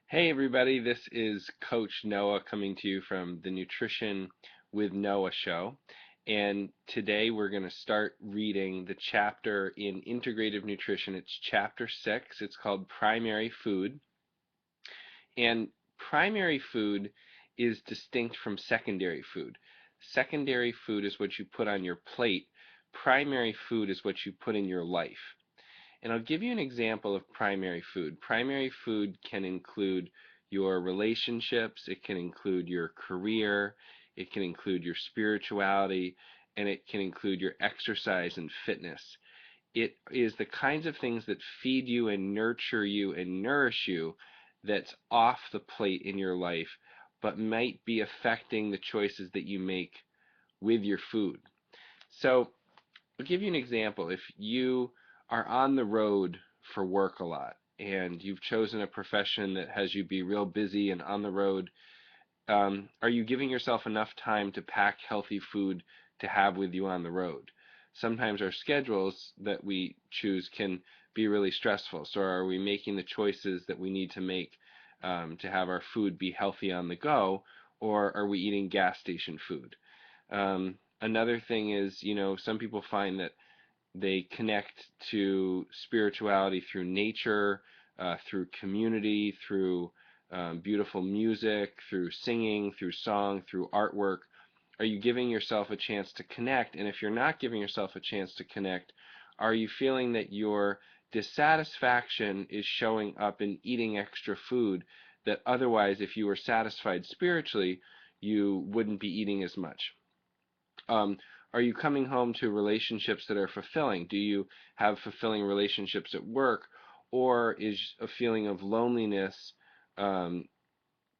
Hey everybody, this is Coach Noah coming to you from the Nutrition with Noah show. And today we're going to start reading the chapter in Integrative Nutrition. It's chapter 6. It's called Primary Food. And primary food is distinct from secondary food. Secondary food is what you put on your plate. Primary food is what you put in your life. And I'll give you an example of primary food. Primary food can include your relationships, it can include your career, it can include your spirituality, and it can include your exercise and fitness. It is the kinds of things that feed you and nurture you and nourish you that's off the plate in your life, but might be affecting the choices that you make with your food. So I'll give you an example. If you are on the road for work a lot and you've chosen a profession that has you be real busy and on the road, are you giving yourself enough time to pack healthy food to have with you on the road? Sometimes our schedules that we choose can be really stressful. So are we making the choices that we need to make to have our food be healthy on the go, or are we eating gas station food? Another thing is, some people find that they connect to spirituality through nature, through community, through beautiful music, through singing, through song, through artwork. Are you giving yourself a chance to connect? And if you're not giving yourself a chance to connect, are you feeling that your dissatisfaction is showing up in eating extra food that otherwise, if you were satisfied spiritually, you wouldn't be eating as much? Um, are you coming home to relationships that are fulfilling? Do you have fulfilling relationships at work, or is a feeling of loneliness um,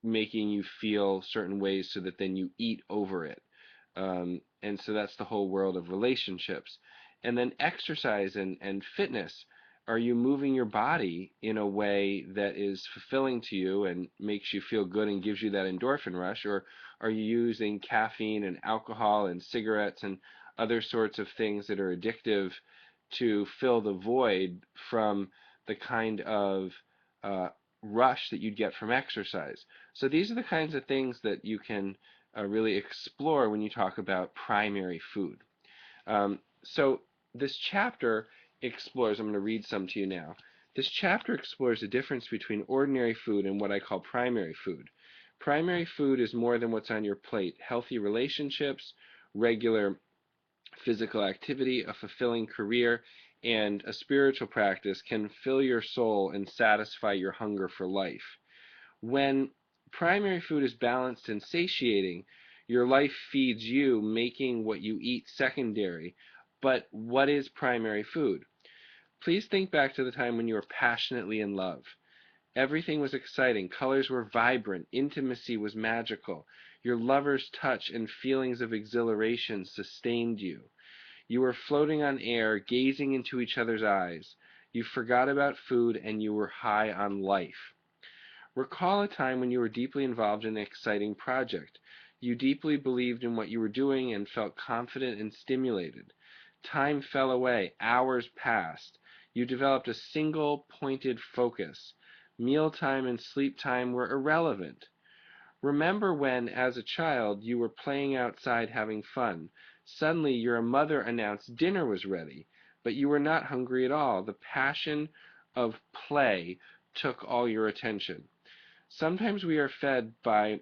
making you feel certain ways so that then you eat over it? And so that's the whole world of relationships. And then exercise and fitness. Are you moving your body in a way that is fulfilling to you and makes you feel good and gives you that endorphin rush? Or are you using caffeine and alcohol and cigarettes and other sorts of things that are addictive to fill the void from the kind of uh, rush that you'd get from exercise? So these are the kinds of things that you can really explore when you talk about primary food. So this chapter explores, I'm going to read some to you now. This chapter explores the difference between ordinary food and what I call primary food. Primary food is more than what's on your plate. Healthy relationships, regular physical activity, a fulfilling career, and a spiritual practice can fill your soul and satisfy your hunger for life. When primary food is balanced and satiating, your life feeds you, making what you eat secondary. But what is primary food? Please think back to the time when you were passionately in love. Everything was exciting, colors were vibrant, intimacy was magical. Your lover's touch and feelings of exhilaration sustained you. You were floating on air, gazing into each other's eyes. You forgot about food and you were high on life. Recall a time when you were deeply involved in an exciting project. You deeply believed in what you were doing and felt confident and stimulated. Time fell away. Hours passed. You developed a single pointed focus. Mealtime and sleep time were irrelevant. Remember when, as a child, you were playing outside having fun. Suddenly your mother announced dinner was ready, but you were not hungry at all. The passion of play took all your attention. Sometimes we are fed by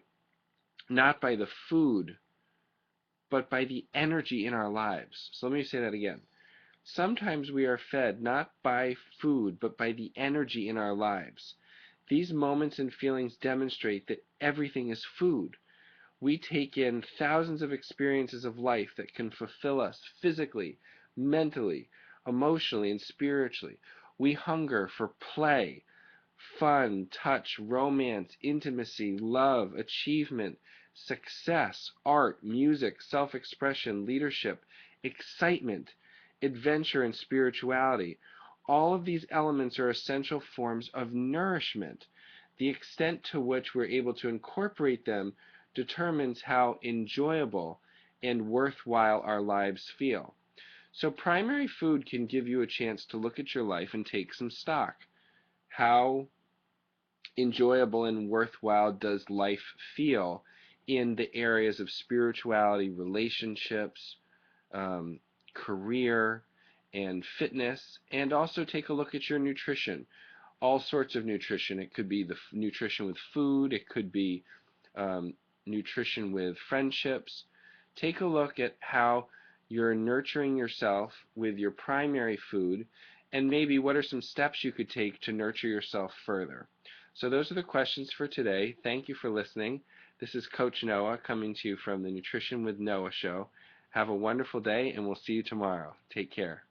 not by the food, but by the energy in our lives. So let me say that again. Sometimes we are fed not by food, but by the energy in our lives. These moments and feelings demonstrate that everything is food. We take in thousands of experiences of life that can fulfill us physically, mentally, emotionally, and spiritually. We hunger for play, fun, touch, romance, intimacy, love, achievement, success, art, music, self-expression, leadership, excitement, adventure, and spirituality. All of these elements are essential forms of nourishment. The extent to which we're able to incorporate them determines how enjoyable and worthwhile our lives feel. So primary food can give you a chance to look at your life and take some stock. How enjoyable and worthwhile does life feel in the areas of spirituality, relationships, um, career, and fitness, and also take a look at your nutrition. All sorts of nutrition. It could be the nutrition with food, it could be um, nutrition with friendships. Take a look at how you're nurturing yourself with your primary food, and maybe what are some steps you could take to nurture yourself further. So those are the questions for today. Thank you for listening. This is Coach Noah coming to you from the Nutrition with Noah show. Have a wonderful day, and we'll see you tomorrow. Take care.